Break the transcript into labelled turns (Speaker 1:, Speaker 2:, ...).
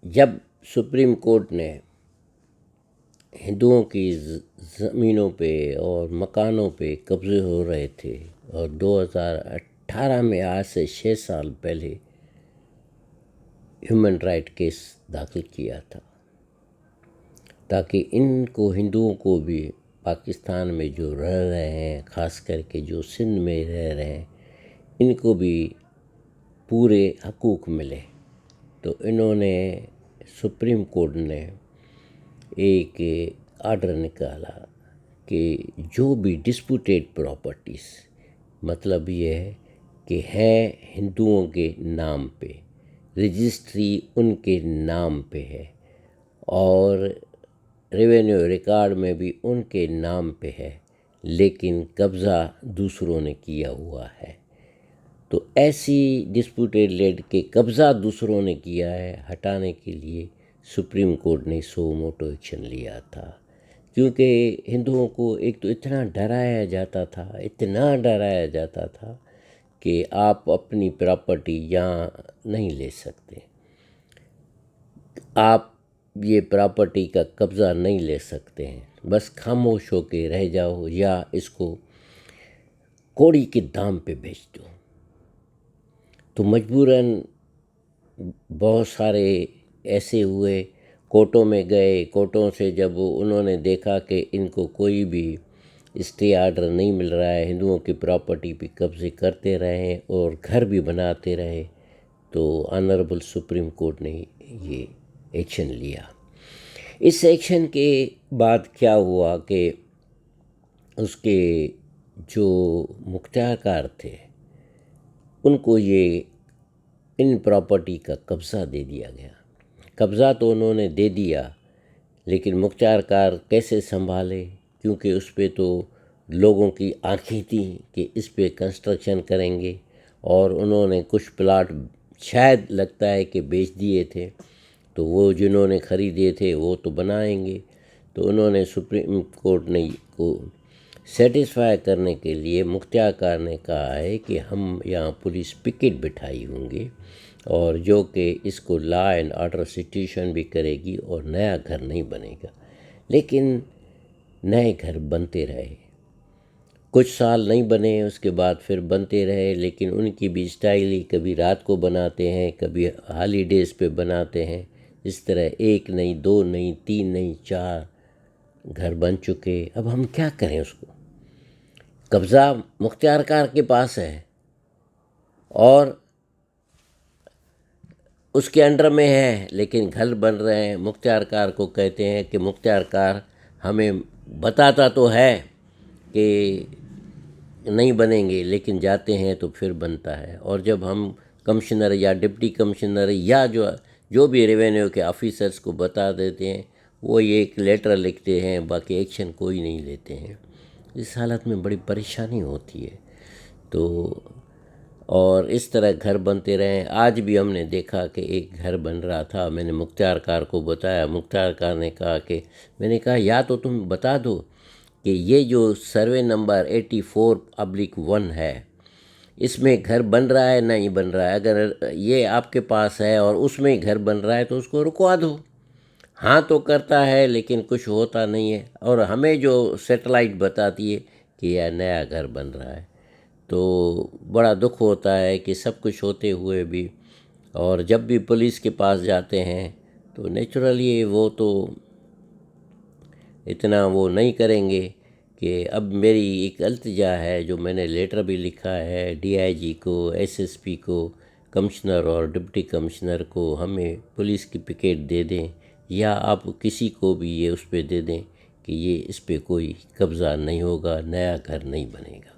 Speaker 1: जब supreme court ने हिंदुओं की ज़मीनों पे और मकानों पे कब्ज़े हो रहे थे और 2018 में, आज से 6 साल पहले, ह्यूमन राइट केस दाखिल किया था ताकि इनको, हिंदुओं को भी, पाकिस्तान में जो रह रहे हैं, ख़ास करके जो सिंध में रह रहे हैं, इनको भी पूरे हकूक़ मिले। तो इन्होंने, सुप्रीम कोर्ट ने एक आर्डर निकाला कि जो भी डिस्प्यूटेड प्रॉपर्टीज़, मतलब ये है कि है हिंदुओं के नाम पे, रजिस्ट्री उनके नाम पे है और रेवेन्यू रिकॉर्ड में भी उनके नाम पे है, लेकिन कब्ज़ा दूसरों ने किया हुआ है। तो ऐसी डिस्प्यूटेड लैंड के कब्ज़ा दूसरों ने किया है, हटाने के लिए सुप्रीम कोर्ट ने सो मोटो एक्शन लिया था। क्योंकि हिंदुओं को एक तो इतना डराया जाता था कि आप अपनी प्रॉपर्टी यहाँ नहीं ले सकते, आप ये प्रॉपर्टी का कब्ज़ा नहीं ले सकते हैं, बस खामोश होके रह जाओ या इसको कौड़ी के दाम पे बेच दो। तो मजबूरन बहुत सारे ऐसे हुए, कोर्टों में गए, कोर्टों से जब उन्होंने देखा कि इनको कोई भी स्टे आर्डर नहीं मिल रहा है, हिंदुओं की प्रॉपर्टी पे कब्ज़े करते रहे और घर भी बनाते रहे, तो ऑनरेबल सुप्रीम कोर्ट ने ये एक्शन लिया। इस एक्शन के बाद क्या हुआ कि उसके जो मुख्तियारकार थे उनको ये इन प्रॉपर्टी का कब्ज़ा दे दिया गया। कब्ज़ा तो उन्होंने दे दिया, लेकिन मुख्तियारकार कैसे संभाले, क्योंकि उस पे तो लोगों की आंखें थी कि इस पे कंस्ट्रक्शन करेंगे, और उन्होंने कुछ प्लाट शायद लगता है कि बेच दिए थे, तो वो जिन्होंने ख़रीदे थे वो तो बनाएंगे। तो उन्होंने सुप्रीम कोर्ट ने को सेटिस्फाई करने के लिए मुख्तियारकार ने कहा है कि हम यहाँ पुलिस पिकेट बिठाई होंगे और जो कि इसको लॉ एंड ऑर्डर सिचुएशन भी करेगी और नया घर नहीं बनेगा। लेकिन नए घर बनते रहे, कुछ साल नहीं बने, उसके बाद फिर बनते रहे, लेकिन उनकी भी स्टाइल ही, कभी रात को बनाते हैं, कभी हॉलीडेज़ पे बनाते हैं। इस तरह 1 नहीं, 2 नहीं, 3 नहीं, 4 घर बन चुके। अब हम क्या करें? उसको कब्ज़ा मुख्तियारकार के पास है और उसके अंडर में है, लेकिन घर बन रहे हैं। मुख्तियारकार को कहते हैं कि मुख्तियारकार हमें बताता तो है कि नहीं बनेंगे, लेकिन जाते हैं तो फिर बनता है। और जब हम कमिश्नर या डिप्टी कमिश्नर या जो भी रेवेन्यू के ऑफिसर्स को बता देते हैं, वो ये एक लेटर लिखते हैं, बाकी एक्शन कोई नहीं लेते हैं। इस हालत में बड़ी परेशानी होती है। तो और इस तरह घर बनते रहे। आज भी हमने देखा कि एक घर बन रहा था, मैंने मुख्तियारकार को बताया, मुख्तियारकार ने कहा कि, मैंने कहा या तो तुम बता दो कि ये जो सर्वे नंबर 84/1 है, इसमें घर बन रहा है नहीं बन रहा है। अगर ये आपके पास है और उसमें घर बन रहा है तो उसको रुकवा दो। हाँ तो करता है, लेकिन कुछ होता नहीं है, और हमें जो सैटेलाइट बताती है कि यह नया घर बन रहा है। तो बड़ा दुख होता है कि सब कुछ होते हुए भी, और जब भी पुलिस के पास जाते हैं तो नेचुरली वो तो इतना वो नहीं करेंगे। कि अब मेरी एक इल्तिजा है, जो मैंने लेटर भी लिखा है डीआईजी को, एसएसपी को, कमिश्नर और डिप्टी कमिश्नर को, हमें पुलिस की पिकेट दे दें या आप किसी को भी ये उस पे दे दें कि ये इस पे कोई कब्ज़ा नहीं होगा, नया घर नहीं बनेगा।